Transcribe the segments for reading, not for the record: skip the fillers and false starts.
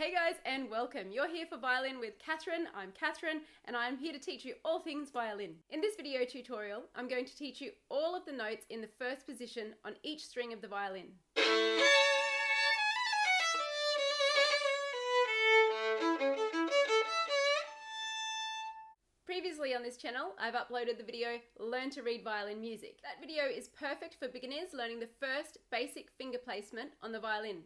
Hey guys, and welcome. You're here for Violin with Catherine. I'm Catherine, and I'm here to teach you all things violin. In this video tutorial, I'm going to teach you all of the notes in the first position on each string of the violin. Previously on this channel, I've uploaded the video Learn to Read Violin Music. That video is perfect for beginners learning the first basic finger placement on the violin.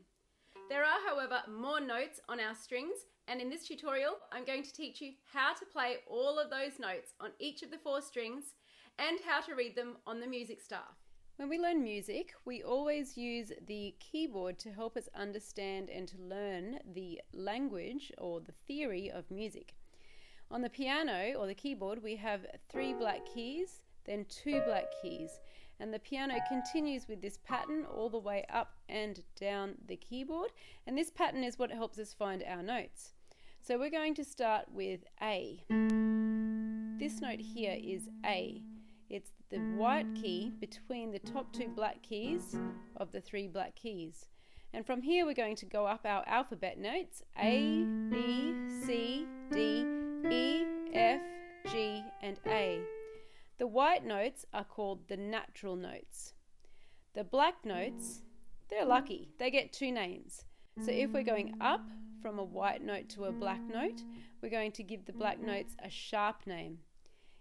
There are, however, more notes on our strings, and in this tutorial, I'm going to teach you how to play all of those notes on each of the 4 strings and how to read them on the music staff. When we learn music, we always use the keyboard to help us understand and to learn the language or the theory of music. On the piano or the keyboard, we have 3 black keys, then 2 black keys. And the piano continues with this pattern all the way up and down the keyboard, and this pattern is what helps us find our notes. So we're going to start with A. This note here is A. It's the white key between the top 2 black keys of the 3 black keys. And from here we're going to go up our alphabet notes: A, B, C, D, E, F, G, and A. The white notes are called the natural notes. The black notes, they're lucky. They get 2 names. So if we're going up from a white note to a black note, we're going to give the black notes a sharp name.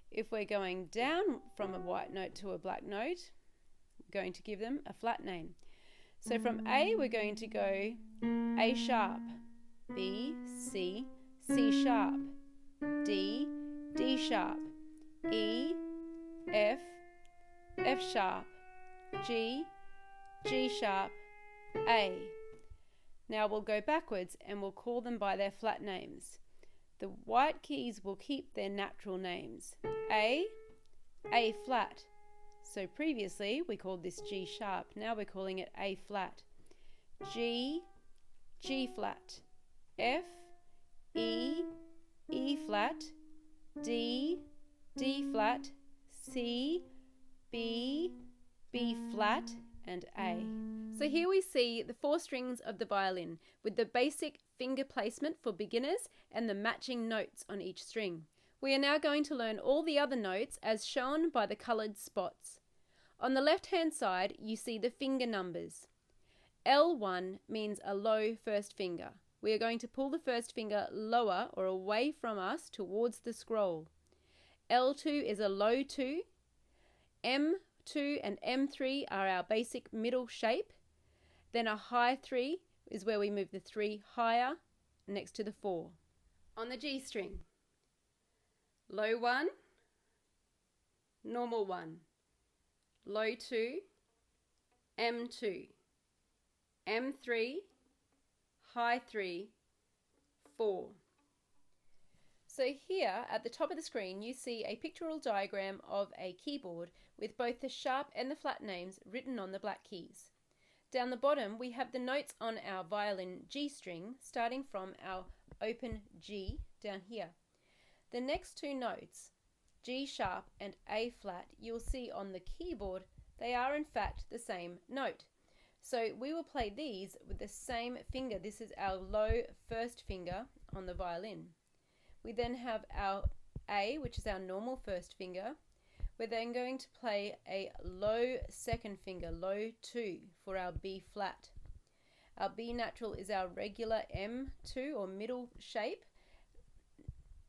If we're going down from a white note to a black note, we're going to give them a flat name. So from A, we're going to go A sharp, B, C, C sharp, D, D sharp, E, F, F sharp, G, G sharp, A. Now we'll go backwards and we'll call them by their flat names. The white keys will keep their natural names. A flat. So previously we called this G sharp, now we're calling it A flat. G, G flat. F, E, E flat. D, D flat. C, B, B flat, and A. So here we see the 4 strings of the violin with the basic finger placement for beginners and the matching notes on each string. We are now going to learn all the other notes as shown by the coloured spots. On the left hand side you see the finger numbers. L1 means a low first finger. We are going to pull the first finger lower or away from us towards the scroll. L2 is a low 2, M2 and M3 are our basic middle shape, then a high 3 is where we move the 3 higher next to the 4. On the G string, low 1, normal 1, low 2, M2, M3, high 3, 4. So here at the top of the screen you see a pictorial diagram of a keyboard with both the sharp and the flat names written on the black keys. Down the bottom we have the notes on our violin G string starting from our open G down here. The next 2 notes, G sharp and A flat, you'll see on the keyboard they are in fact the same note. So we will play these with the same finger. This is our low first finger on the violin. We then have our A, which is our normal first finger. We're then going to play a low second finger, low 2, for our B flat. Our B natural is our regular M2 or middle shape,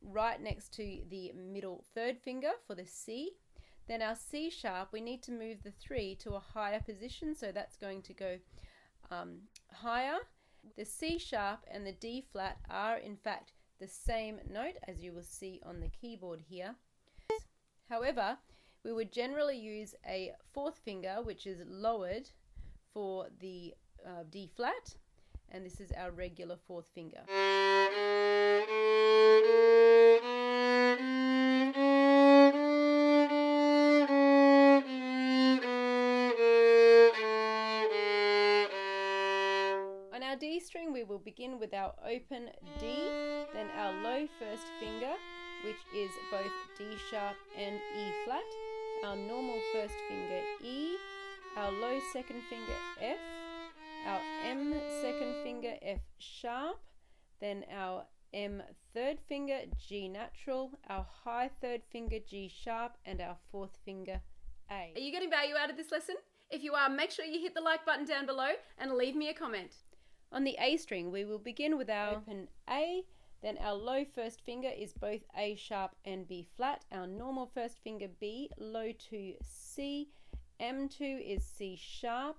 right next to the middle third finger for the C. Then our C sharp, we need to move the 3 to a higher position, so that's going to go higher. The C sharp and the D flat are in fact the same note, as you will see on the keyboard here. However, we would generally use a 4th finger which is lowered for the D flat, and this is our regular 4th finger. On our D string we will begin with our open D, then our low first finger, which is both D sharp and E flat, our normal first finger E, our low second finger F, our M second finger F sharp, then our M third finger, G natural, our high third finger, G sharp, and our fourth finger, A. Are you getting value out of this lesson? If you are, make sure you hit the like button down below and leave me a comment. On the A string, we will begin with our open A, then our low first finger is both A sharp and B flat, our normal first finger B, low to C, M2 is C sharp,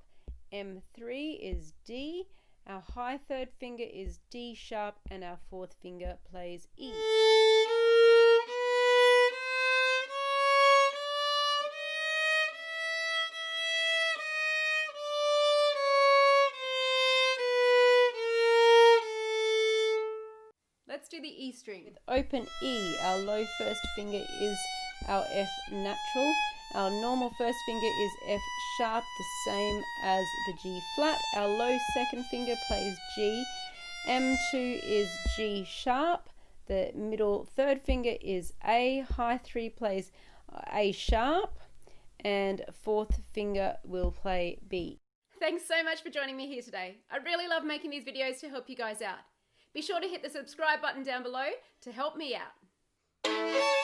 M3 is D, our high third finger is D sharp, and our fourth finger plays E. Let's do the E string. With open E, our low first finger is our F natural. Our normal first finger is F sharp, the same as the G flat. Our low second finger plays G. M2 is G sharp. The middle third finger is A. High 3 plays A sharp. And fourth finger will play B. Thanks so much for joining me here today. I really love making these videos to help you guys out. Be sure to hit the subscribe button down below to help me out.